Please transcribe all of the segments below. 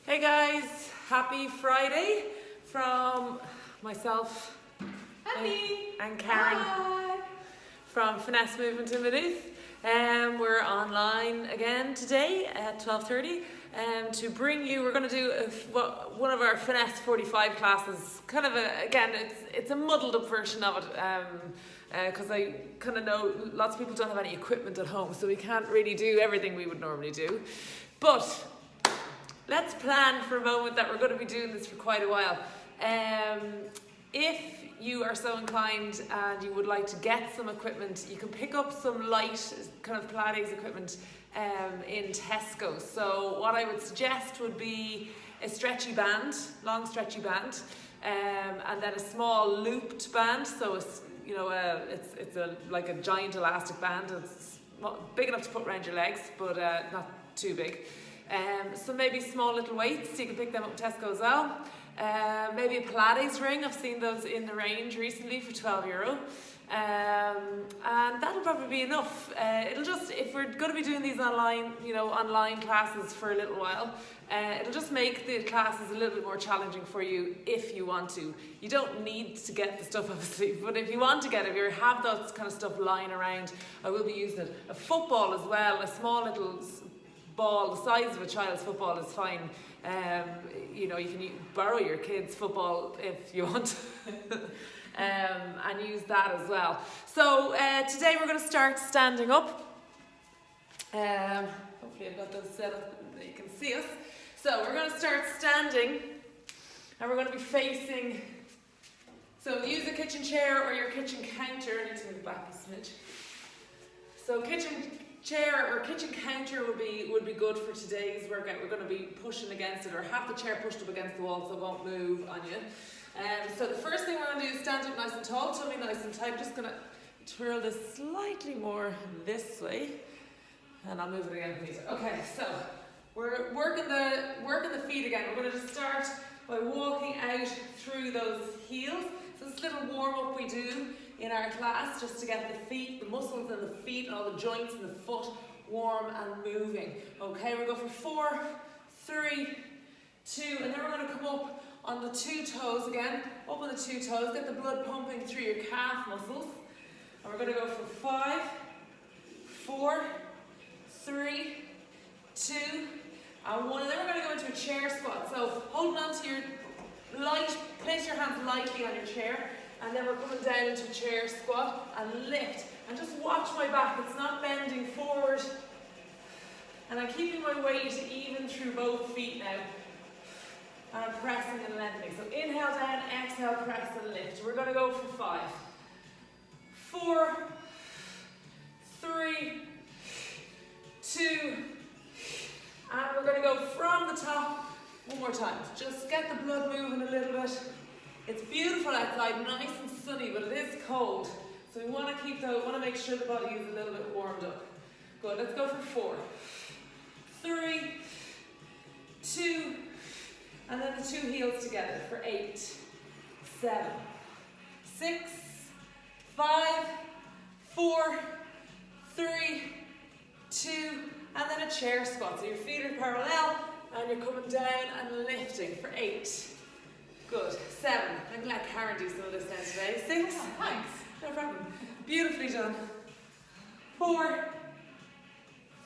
Hey guys, happy Friday from myself and Karen. Hi. From Finesse Maynooth. We're online again today at 12:30 to bring you, we're going to do one of our Finesse 45 classes. Kind of it's a muddled up version of it because I kind of know lots of people don't have any equipment at home, so we can't really do everything we would normally do. But let's plan for a moment that we're going to be doing this for quite a while. If you are so inclined and you would like to get some equipment, you can pick up some light kind of Pilates equipment in Tesco. So what I would suggest would be a stretchy band, long stretchy band, and then a small looped band. So it's like a giant elastic band. It's big enough to put around your legs, but not too big. So maybe small little weights, you can pick them up at Tesco as well. Maybe a Pilates ring, I've seen those in the range recently for €12. And that'll probably be enough. It'll just, if we're going to be doing these online classes for a little while, it'll just make the classes a little bit more challenging for you if you want to. You don't need to get the stuff obviously, but if you want to get it, if you have that kind of stuff lying around, I will be using it. A football as well, a small little ball the size of a child's football is fine. You can borrow your kids' football if you want and use that as well. So today we're going to start standing up. Hopefully I've got those set up that you can see us. So we're going to start standing and we're going to be facing, so use a kitchen chair or your kitchen counter. I need to move back a smidge. So kitchen chair or kitchen counter would be good for today's workout. We're going to be pushing against it, or have the chair pushed up against the wall so it won't move on you. So the first thing we're going to do is stand up nice and tall, tummy nice and tight. I'm just going to twirl this slightly more this way, and I'll move it again please. Okay, so we're working the feet again. We're going to just start by walking out through those heels. So this little warm up we do in our class, just to get the feet, the muscles in the feet and all the joints in the foot warm and moving. Okay, we'll go for 4, 3, 2, and then we're going to come up on the 2 toes again, up on the 2 toes, get the blood pumping through your calf muscles. And we're going to go for 5, 4, 3, 2, and 1, and then we're going to go into a chair squat. So holding on to your place your hands lightly on your chair, and then we're coming down into a chair squat and lift. And just watch my back, it's not bending forward. And I'm keeping my weight even through both feet now. And I'm pressing and lengthening. So inhale down, exhale, press and lift. We're going to go for 5, 4, 3, 2, and we're going to go from the top one more time. Just get the blood moving a little bit. It's beautiful outside, nice and sunny, but it is cold. So we want to make sure the body is a little bit warmed up. Good, let's go for 4, 3, 2, and then the 2 heels together for 8, 7, 6, 5, 4, 3, 2, and then a chair squat. So your feet are parallel and you're coming down and lifting for 8. Good. 7. I'm glad Karen do some of this now today. 6. Thanks. No problem. Beautifully done. 4,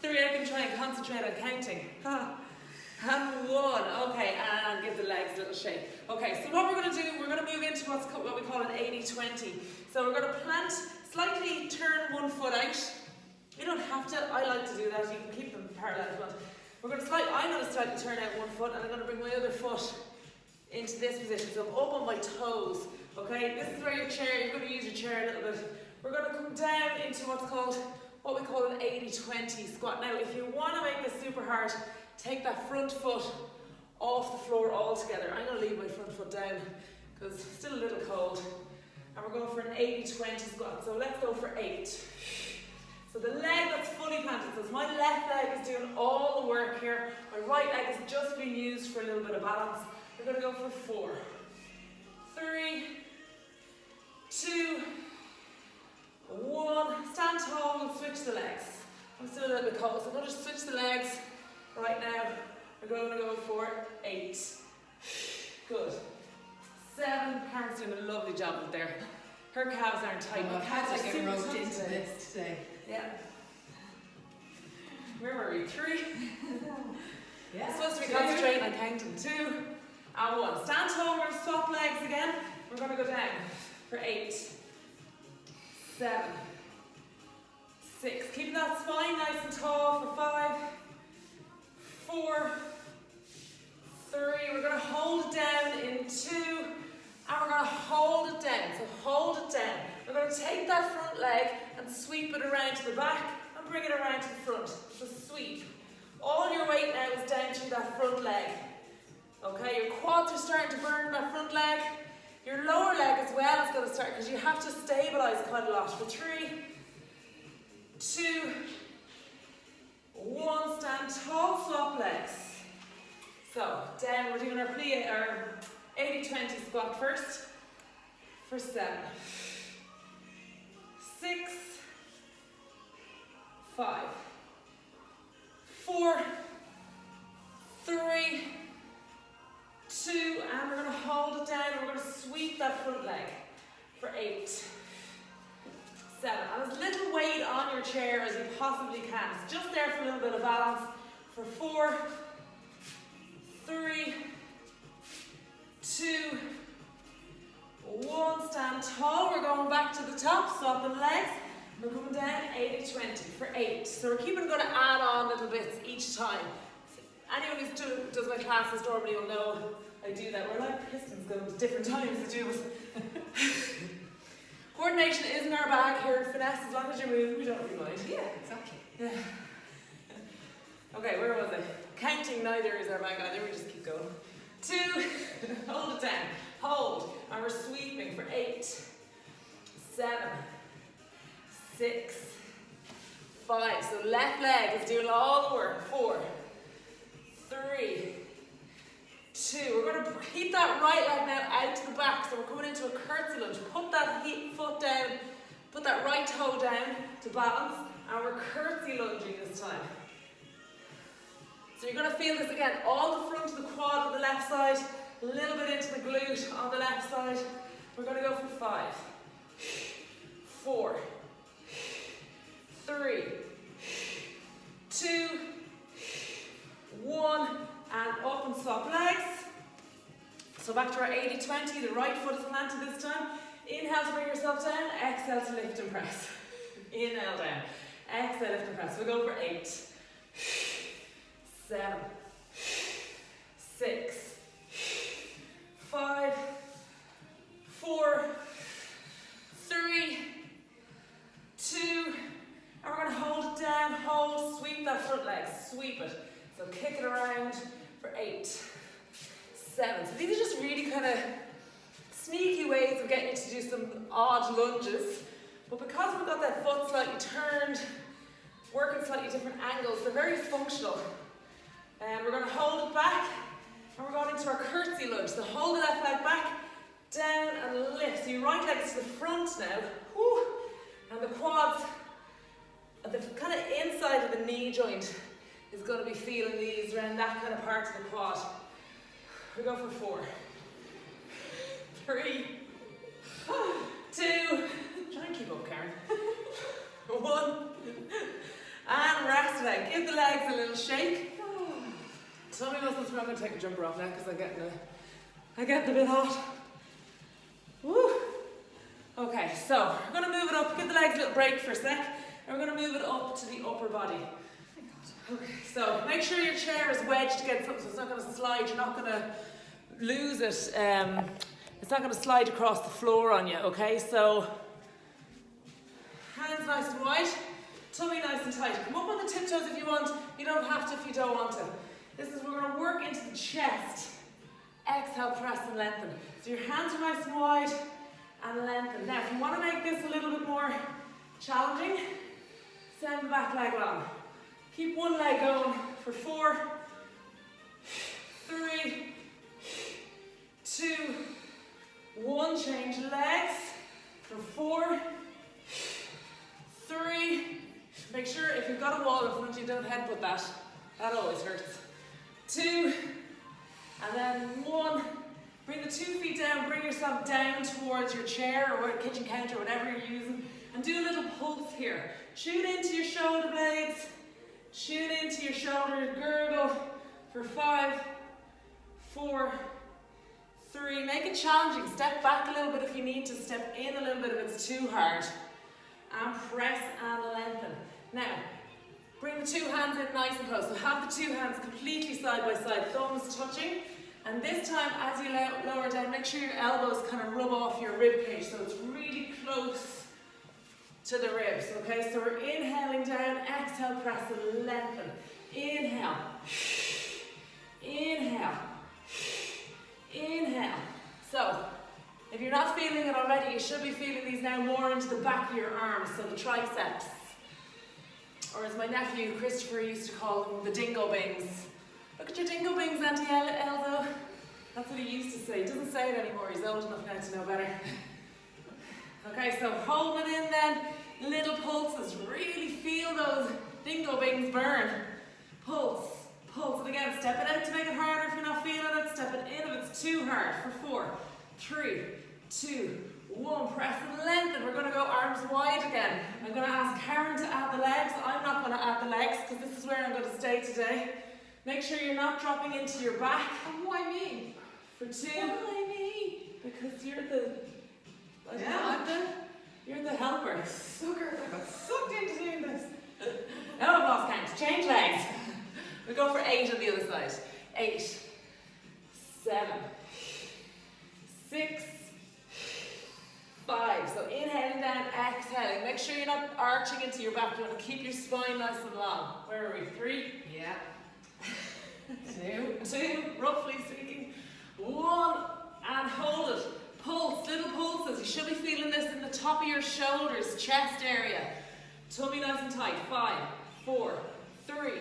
3. I can try and concentrate on counting. And 1. Okay, and give the legs a little shake. Okay, so what we're going to do, we're going to move into what we call an 80-20. So we're going to plant, slightly turn one foot out. You don't have to. I like to do that. You can keep them parallel, but I'm going to slightly turn out one foot, and I'm going to bring my other foot into this position. So I'm up on my toes. Okay, this is where you're going to use your chair a little bit. We're going to come down into what we call an 80-20 squat. Now, if you want to make this super hard, take that front foot off the floor altogether. I'm going to leave my front foot down because it's still a little cold. And we're going for an 80-20 squat. So let's go for 8. So the leg that's fully planted. So my left leg is doing all the work here. My right leg is just being used for a little bit of balance. We're going to go for 4, 3, 2, 1. Stand tall and switch the legs. I'm still a little bit cold, so I'm going to switch the legs right now. We're going to go for 8. 8. Good. 7. Karen's doing a lovely job up there. Her calves aren't tight. I've had to get roped into this today. Yeah. Where were we? 3. Yeah. It's supposed to be concentrating on counting. 2 and 1. Stand tall. We're going to swap legs again. We're going to go down for 8, 7, 6. Keeping that spine nice and tall for 5, 4, 3. We're going to hold it down in 2, and we're going to hold it down. So hold it down. We're going to take that front leg and sweep it around to the back and bring it around to the front. So sweep. All your weight now is down through that front leg. Okay, your quads are starting to burn that front leg. Your lower leg as well is going to start, because you have to stabilise quite a lot. For 3, 2, 1. Stand tall, swap legs. So down, we're doing our 80-20 squat first. For 7, 6, 5, 4, 3, 2, and we're going to hold it down and we're going to sweep that front leg for 8, 7. And as little weight on your chair as you possibly can. It's just there for a little bit of balance. For 4, 3, 2, 1. Stand tall. We're going back to the top, swapping legs. We're coming down 80-20 for 8. So we're keeping going to add on little bits each time. Anyone who does my classes normally will know I do that. We're like pistons going to different times to do it. Coordination isn't our bag here at Finesse. As long as you're moving, we don't really mind. Yeah, exactly. Yeah. Okay, where was I? Counting neither is our bag either. We just keep going. 2, hold it down. Hold. And we're sweeping for 8, 7, 6, 5. So left leg is doing all the work. 4, 3, 2. We're going to keep that right leg now out to the back. So we're coming into a curtsy lunge. Put that foot down. Put that right toe down to balance. And we're curtsy lunging this time. So you're going to feel this again. All the front of the quad on the left side. A little bit into the glute on the left side. We're going to go for 5, 4, 3, 2, 1, and up and swap legs. So back to our 80-20, the right foot is planted this time. Inhale to bring yourself down, exhale to lift and press. Inhale down, exhale, lift and press. We'll go for 8, 7, 6, 5, 4, 3, 2, and we're going to hold it down, hold, sweep that front leg, sweep it. So kick it around for 8, 7. So these are just really kind of sneaky ways of getting you to do some odd lunges. But because we've got that foot slightly turned, working slightly different angles, they're very functional. And we're going to hold it back, and we're going into our curtsy lunge. So hold the left leg back, down and lift. So your right leg is to the front now. Whew. And the quads, the kind of inside of the knee joint is going to be feeling these around that kind of part of the quad. We go for 4, 3, 2, try and keep up, Karen. 1, and rest it out. Give the legs a little shake. Tummy muscles, I'm going to take a jumper off now because I'm getting a bit hot. Woo. Okay, so we're going to move it up, give the legs a little break for a sec, and we're going to move it up to the upper body. Okay, so make sure your chair is wedged against something so it's not going to slide, you're not going to lose it, it's not going to slide across the floor on you, okay? So, hands nice and wide, tummy nice and tight. Come up on the tiptoes if you want, you don't have to if you don't want to. This is, we're going to work into the chest. Exhale, press and lengthen. So your hands are nice and wide and lengthen. Now, if you want to make this a little bit more challenging, send the back leg long. Keep one leg going for 4, 3, 2, 1. Change legs for 4, 3. Make sure if you've got a wall in front of you, don't headbutt that. That always hurts. 2, And then 1, bring the 2 feet down, bring yourself down towards your chair or kitchen counter, whatever you're using, and do a little pulse here. Shoot into your shoulder blades, shoot into your shoulder girdle for 5, 4, 3. Make it challenging. Step back a little bit if you need to, step in a little bit if it's too hard. And press and lengthen. Now, bring the 2 hands in nice and close. So have the 2 hands completely side by side, thumbs touching. And this time, as you lower down, make sure your elbows kind of rub off your rib cage so it's really close to the ribs. Okay, so we're inhaling down, exhale, press and lengthen. Inhale, inhale, inhale. So, if you're not feeling it already, you should be feeling these now more into the back of your arms, so the triceps. Or as my nephew Christopher used to call them, the dingo bings. Look at your dingo bings, Auntie Elzo. That's what he used to say. He doesn't say it anymore, he's old enough now to know better. Okay, so hold it in then, little pulses. Really feel those dingo bings burn. Pulse, pulse it again. Step it out to make it harder if you're not feeling it. Step it in if it's too hard for 4, 3, 2, 1. Press and lengthen. We're going to go arms wide again. I'm going to ask Karen to add the legs. I'm not going to add the legs because this is where I'm going to stay today. Make sure you're not dropping into your back. And why me? For 2. Why me? Because you're the... Yeah, You're the helper. sucker. I got sucked into doing this. Now I've lost count. Change legs. We go for 8 on the other side. 8, 7, 6, 5. So inhaling down, exhaling. Make sure you're not arching into your back. You want to keep your spine nice and long. Where are we? 3? Yeah. 2, roughly speaking. 1, and hold it. Pulse, little pulses. You should be feeling this in the top of your shoulders, chest area. Tummy nice and tight. 5, 4, 3,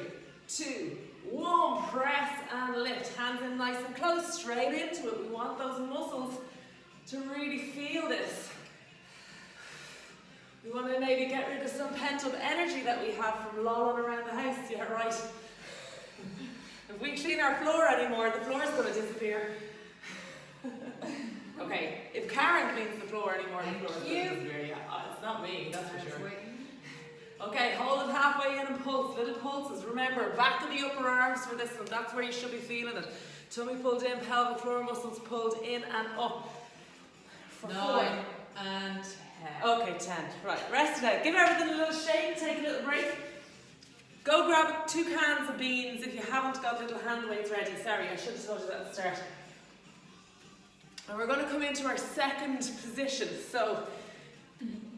2, 1. Press and lift. Hands in nice and close, straight into it. We want those muscles to really feel this. We want to maybe get rid of some pent-up energy that we have from lolling around the house. Yeah, right. If we clean our floor anymore, the floor is going to disappear. Okay, if Karen cleans the floor anymore, the floor is going to disappear. Yeah, it's not me, that's for sure. Okay, hold it halfway in and pulse, little pulses. Remember, back of the upper arms for this one, that's where you should be feeling it. Tummy pulled in, pelvic floor muscles pulled in and up. For 9 4. and 10. Okay, 10. Right, rest it out. Give everything a little shake, take a little break. Go grab 2 cans of beans if you haven't got little hand weights ready. Sorry, I should have told you that at the start. And we're going to come into our second position. So,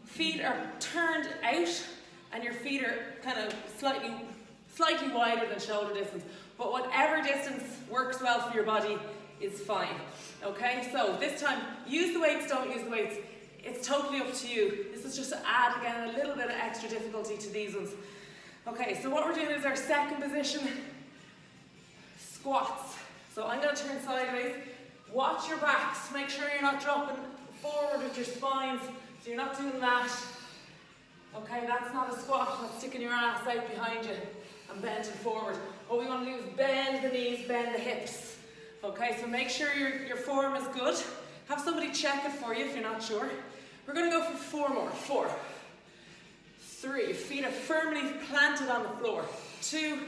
feet are turned out and your feet are kind of slightly wider than shoulder distance. But whatever distance works well for your body is fine. Okay, so this time, use the weights, don't use the weights. It's totally up to you. This is just to add, again, a little bit of extra difficulty to these ones. Okay, so what we're doing is our second position, squats. So I'm going to turn sideways. Watch your backs. Make sure you're not dropping forward with your spines. So you're not doing that. Okay, that's not a squat. That's sticking your ass out behind you and bending forward. What we want to do is bend the knees, bend the hips. Okay, so make sure your form is good. Have somebody check it for you if you're not sure. We're going to go for 4 more. 4, 3, your feet are firmly planted on the floor. 2,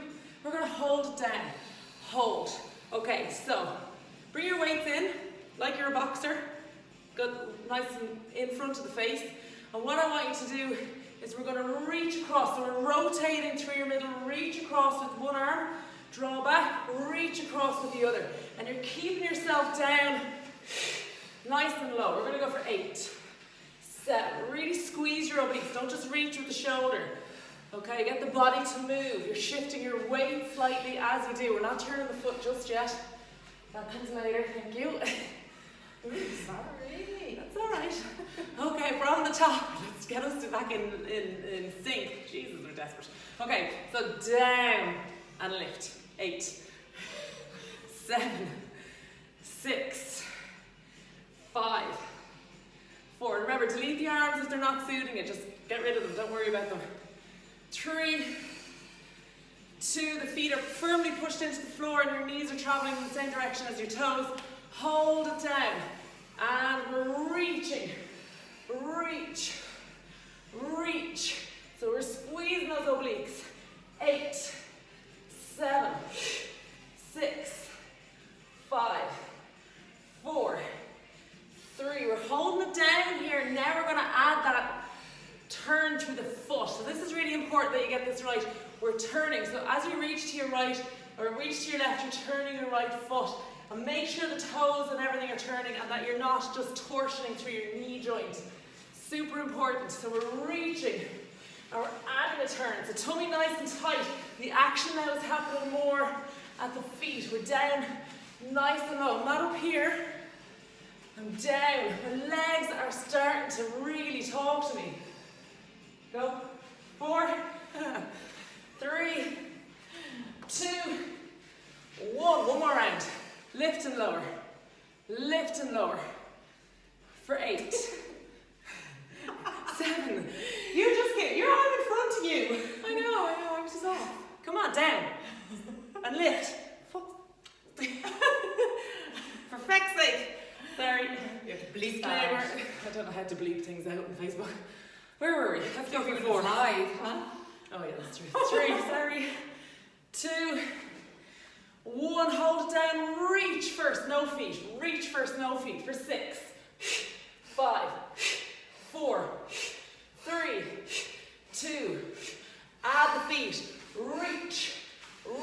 we're going to hold it down. Hold. Okay, so bring your weights in like you're a boxer. Good, nice and in front of the face. And what I want you to do is we're going to reach across. So we're rotating through your middle. Reach across with one arm. Draw back. Reach across with the other. And you're keeping yourself down nice and low. We're going to go for 8, 7. Really squeeze your obliques. Don't just reach with the shoulder. Okay, get the body to move. You're shifting your weight slightly as you do. We're not turning the foot just yet. That comes later. Thank you. Sorry. That's all right. Okay, from the top. Let's get us back in sync. Jesus, we're desperate. Okay, so down and lift. 8, 7, 6, 5, 4. Remember, delete the arms if they're not suiting it. Just get rid of them. Don't worry about them. 3, 2, the feet are firmly pushed into the floor and your knees are traveling in the same direction as your toes. Hold it down. And we're reaching. Reach. Reach. So we're squeezing those obliques. 8, 7, 6, 5, 4, 3. We're holding it down here. Now we're going to add that turn through the foot. So this is really important that you get this right. We're turning. So as you reach to your right or reach to your left, you're turning your right foot. And make sure the toes and everything are turning and that you're not just torsioning through your knee joint. Super important. So we're reaching and we're adding a turn. So tummy nice and tight. The action now is happening more at the feet. We're down nice and low. Not up here. I'm down. My legs are starting to really talk to me. Go. 4, 3, 2, 1. One more round. Lift and lower. Lift and lower. For 8. 7. You're all in front of you. I know, I was just off. Come on, down. And lift. For feck's sake. Sorry. You have to bleep Disclaimer. that. I don't know how to bleep things out on Facebook. Where were we? Let's go for It's 4. live, huh? Oh yeah, that's true. 3, sorry. 2, 1, hold it down. Reach first, no feet. Reach first, no feet. For 6, 5, 4, 3, 2. Add the feet. Reach,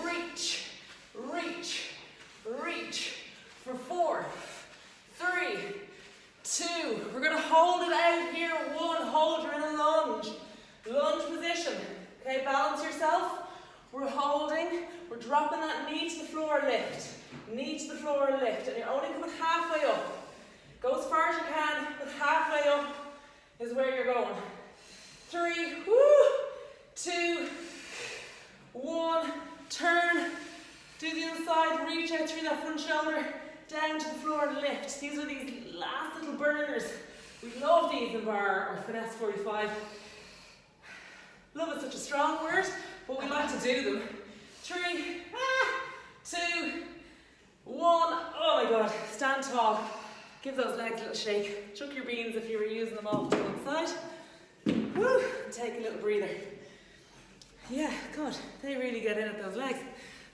reach, reach, reach. For 4, 3, 2. We're going to hold it out here. 1, hold. You're in a lunge. Lunge position. Okay, balance yourself. We're holding. We're dropping that knee to the floor, lift. Knee to the floor, lift. And you're only coming halfway up. Go as far as you can, but halfway up is where you're going. 3, 2, 1. Turn. Do the other side. Reach out through that front shoulder. Down to the floor and lift. These are these last little burners. We love these in bar or Finesse 45. Love is such a strong word, but we like to do them. 3, 2, 1. Oh my God, stand tall. Give those legs a little shake. Chuck your beans if you were using them off to one side. Woo, take a little breather. Yeah, God, they really get in at those legs.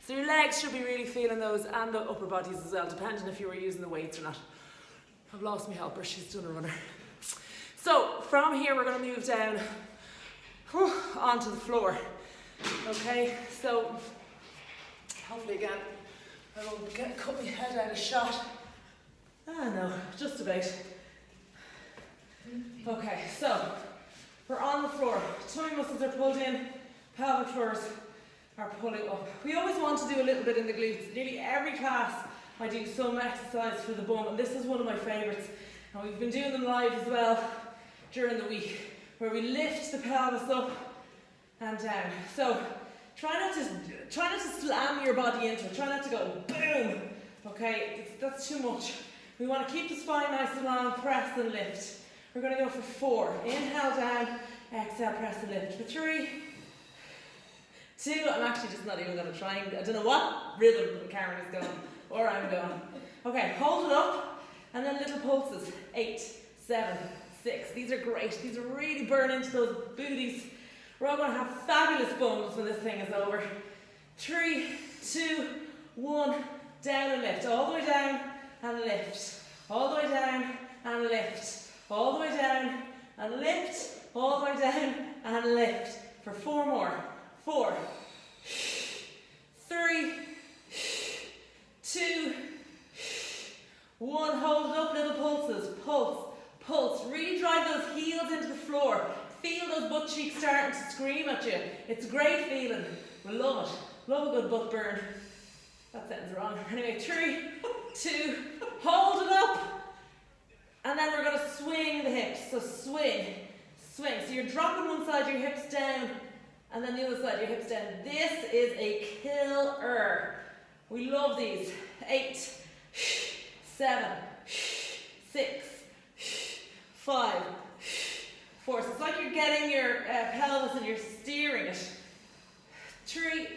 So your legs should be really feeling those and the upper bodies as well, depending if you were using the weights or not. I've lost my helper, she's done a runner. So from here we're going to move down onto the floor. Okay, so hopefully again I won't cut my head out of shot. Ah no, just about. Okay, so we're on the floor. Tummy muscles are pulled in, pelvic floors are pulling up. We always want to do a little bit in the glutes. Nearly every class I do some exercise for the bum, and this is one of my favourites. And we've been doing them live as well during the week, where we lift the pelvis up and down. So try not to slam your body into it. Try not to go boom. Okay, that's too much. We want to keep the spine nice and long. Press and lift. We're going to go for 4. Inhale down, exhale, press and lift. For 3, 2, I'm actually just not even going to try and, I don't know what rhythm Karen is going, or I'm going. Okay, hold it up, and then little pulses. 8, 7, 6. These are great. These are really burn into those booties. We're all going to have fabulous bums when this thing is over. 3, 2, 1, down and lift. All the way down and lift. All the way down and lift. All the way down and lift. All the way down and lift. For 4 more. 4, 3, 2, 1. Hold it up, little pulses. Pulse, pulse. Really drive those heels into the floor. Feel those butt cheeks starting to scream at you. It's a great feeling. We love it. Love a good butt burn. That sounds wrong. Anyway, 3, 2, hold it up. And then we're going to swing the hips. So swing, swing. So you're dropping one side, your hips down, and then the other side, your hips down. This is a killer. We love these. 8, 7, 6, 5, 4. So it's like you're getting your pelvis and you're steering it. 3, 3,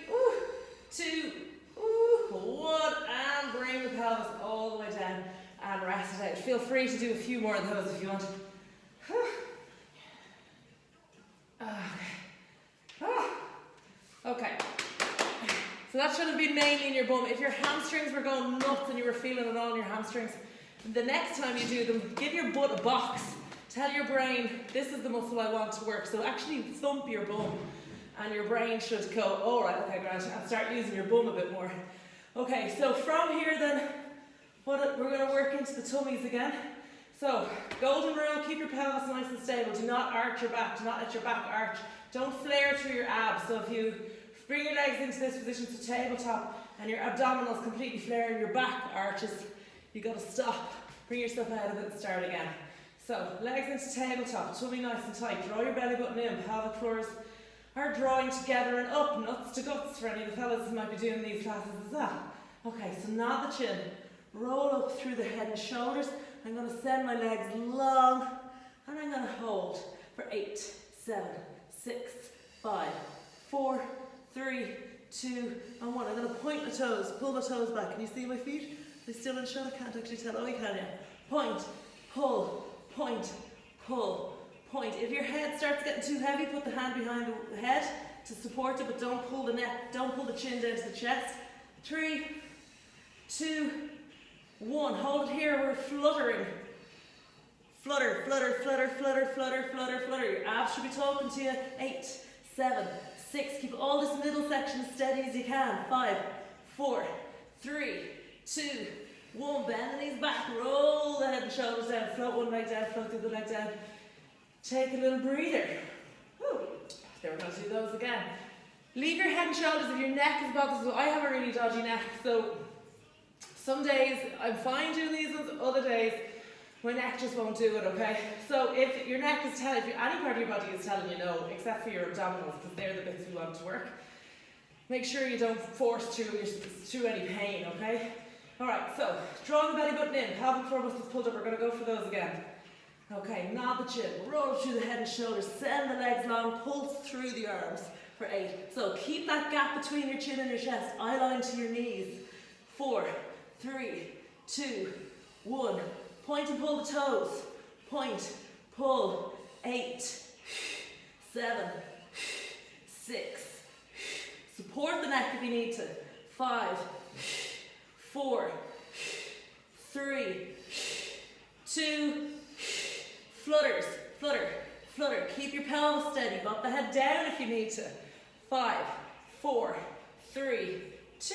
2, 1, and bring the pelvis all the way down and rest it out. Feel free to do a few more of those if you want. Okay. So that should have been mainly in your bum. If your hamstrings were going nuts and you were feeling it all in your hamstrings, the next time you do them, give your butt a box. Tell your brain, this is the muscle I want to work. So actually thump your bum and your brain should go, all right, okay, Grant, and start using your bum a bit more. Okay, so from here then, we're going to work into the tummies again. So, golden rule, keep your pelvis nice and stable. Do not arch your back, do not let your back arch. Don't flare through your abs. So if you bring your legs into this position to tabletop and your abdominals completely flare and your back arches, you got to stop. Bring yourself out of it and start again. So, legs into tabletop, tummy nice and tight. Draw your belly button in, pelvic floors are drawing together and up, nuts to guts for any of the fellas who might be doing these classes as well. Okay, so nod the chin, roll up through the head and shoulders. I'm going to send my legs long and I'm going to hold for 8, 7, 6, 5, 4, 3, 2, and 1. I'm going to point my toes, pull my toes back. Can you see my feet? Are they still in shot? I can't actually tell. Oh, you can, yeah. Point, pull, point, pull, point. If your head starts getting too heavy, put the hand behind the head to support it, but don't pull the neck, don't pull the chin down to the chest. 3, 2, 1. Hold it here. We're fluttering. Flutter, flutter, flutter, flutter, flutter, flutter, flutter. Your abs should be talking to you. 8, 7, 6. Keep all this middle section as steady as you can. 5, 4, 3, 2, 1. Bend the knees back. Roll the head and shoulders down. Float one leg down. Float the other leg down. Take a little breather. Woo. There, we're going to do those again. Leave your head and shoulders if your neck is above this. So I have a really dodgy neck, so some days I'm fine doing these ones, other days my neck just won't do it, okay? So if your neck is telling, if any part of your body is telling you no, except for your abdominals, because they're the bits we want to work, make sure you don't force through any pain, okay? Alright, so draw the belly button in, pelvic floor muscles pulled up, we're going to go for those again. Okay, nod the chin, roll through the head and shoulders, send the legs long, pulse through the arms for 8. So keep that gap between your chin and your chest, eye line to your knees. 4, 3, 2, 1. Point and pull the toes. Point, pull. 8, 7, 6. Support the neck if you need to. 5, 4, 3, 2. Flutters, flutter, flutter. Keep your pelvis steady. Bump the head down if you need to. 5, 4, 3, 2,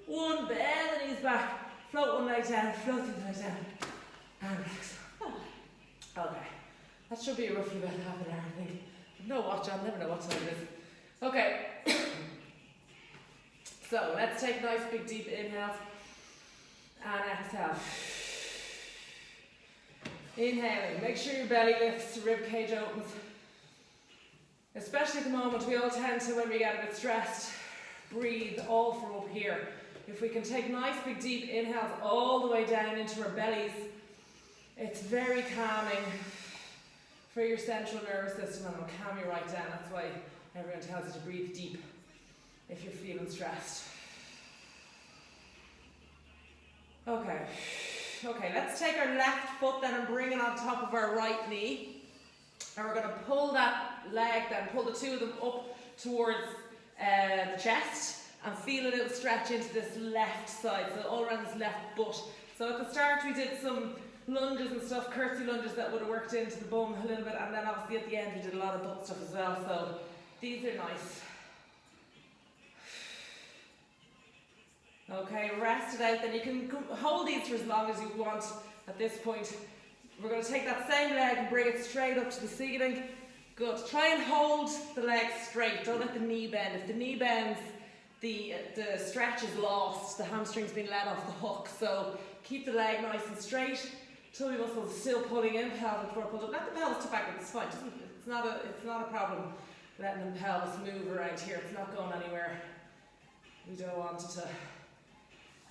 1. Bend the knees back. Float one leg down. Float the other leg down. And relax. Okay. That should be roughly about half an hour, I think. No watch on. Never know what time it is. Okay. So let's take nice big deep inhales and exhale. Inhaling. Make sure your belly lifts, rib cage opens. Especially at the moment, we all tend to, when we get a bit stressed, breathe all from up here. If we can take nice big deep inhales all the way down into our bellies, it's very calming for your central nervous system and it'll calm you right down. That's why everyone tells you to breathe deep if you're feeling stressed. Okay. Okay, let's take our left foot then and bring it on top of our right knee. And we're going to pull that leg then, pull the two of them up towards the chest and feel a little stretch into this left side, so all around this left butt. So at the start we did some lunges and stuff, curtsy lunges that would have worked into the bum a little bit, and then obviously at the end we did a lot of butt stuff as well, so these are nice. Okay, rest it out, then you can hold these for as long as you want at this point. We're going to take that same leg and bring it straight up to the ceiling. Good. Try and hold the leg straight, don't let the knee bend. If the knee bends, the stretch is lost, the hamstring's been let off the hook, so keep the leg nice and straight. Tummy muscles still pulling in, pelvic floor pulled up. Let the pelvis tip back, it's fine. It's not a problem letting the pelvis move around here. It's not going anywhere. We don't want it to.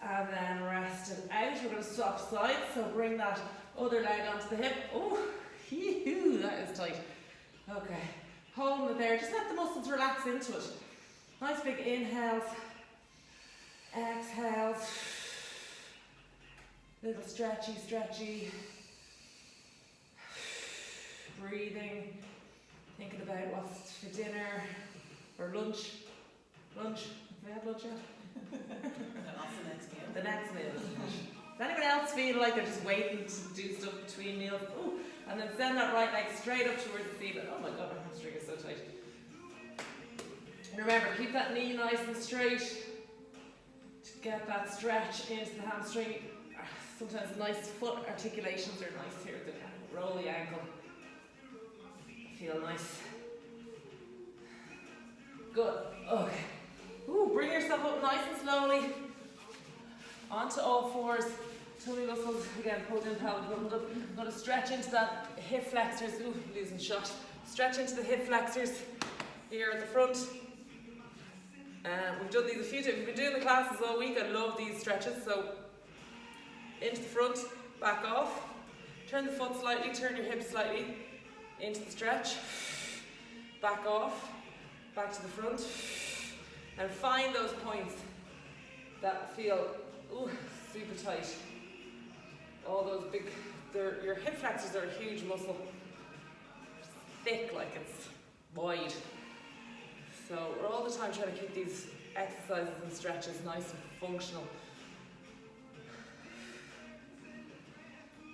And then rest it out. We're going to swap sides, so bring that other leg onto the hip. Oh, that is tight. Okay, holding it there. Just let the muscles relax into it. Nice big inhales, exhales, little stretchy, breathing, thinking about what's for dinner or lunch. Have we had lunch yet? That's the next meal. The next meal. Does anyone else feel like they're just waiting to do stuff between meals? Ooh, and then send that right leg straight up towards the ceiling. Oh my god, my hamstring is so tight. And remember, keep that knee nice and straight to get that stretch into the hamstring. Sometimes nice foot articulations are nice here. Roll the ankle. Feel nice. Good. Okay. Ooh, bring yourself up nice and slowly. Onto all fours. Tummy muscles, again, pulled in, pelvic, pulled up. I'm going to stretch into that hip flexors. Ooh, losing shot. Stretch into the hip flexors here at the front. We've done these a few times. We've been doing the classes all week. I love these stretches. So, into the front, back off. Turn the foot slightly, turn your hips slightly. Into the stretch. Back off. Back to the front. And find those points that feel super tight. All those big, your hip flexors are a huge muscle. It's thick, like it's wide. So we're all the time trying to keep these exercises and stretches nice and functional.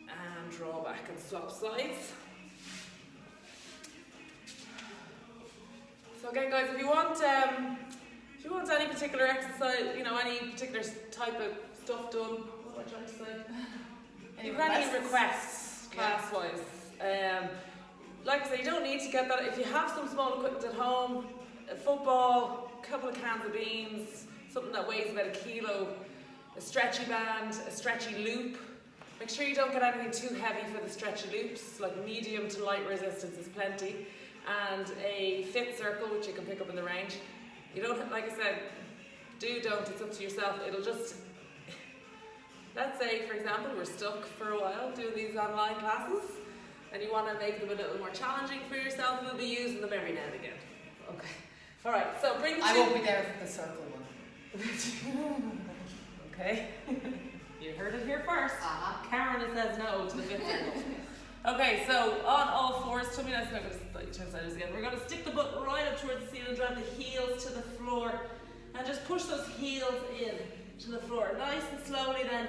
And draw back and swap sides. So again guys, if you want any particular exercise, any particular type of stuff done, what am I trying to say? If you've got any requests, class-wise, like I say, you don't need to get that. If you have some small equipment at home, a football, a couple of cans of beans, something that weighs about 1 kilo, a stretchy band, a stretchy loop. Make sure you don't get anything too heavy for the stretchy loops, like medium to light resistance is plenty, and a fit circle, which you can pick up in the range. You don't, like I said, don't, it's up to yourself. It'll just, let's say, for example, we're stuck for a while doing these online classes, and you want to make them a little more challenging for yourself, we'll be using them every now and again. Okay. All right, so bring the I won't be there for the circle one. Okay. You heard it here first. Karen says no to the fit circle. Okay, so on all fours, tummy nice. I'm going to turn sideways again. We're going to stick the butt right up towards the ceiling, drive the heels to the floor, and just push those heels in to the floor. Nice and slowly then,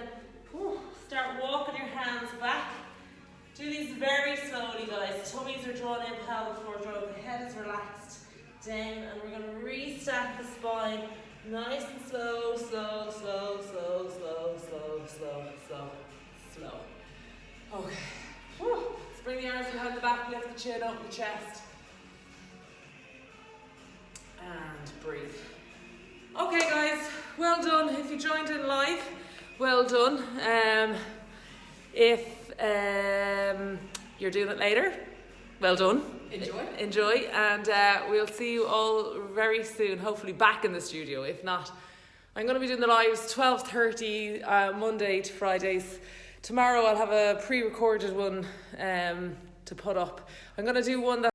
start walking your hands back. Do these very slowly, guys. Tummies are drawn in, pelvic floor drawn, the head is relaxed down, and we're going to restack the spine. Nice and slow. Okay. Let's bring the arms behind the back, lift the chin, open the chest. And breathe. Okay guys, well done. If you joined in live, well done. If you're doing it later, well done. Enjoy, and we'll see you all very soon, hopefully back in the studio. If not, I'm going to be doing the lives 12:30 Monday to Fridays. Tomorrow I'll have a pre-recorded one to put up. I'm going to do one that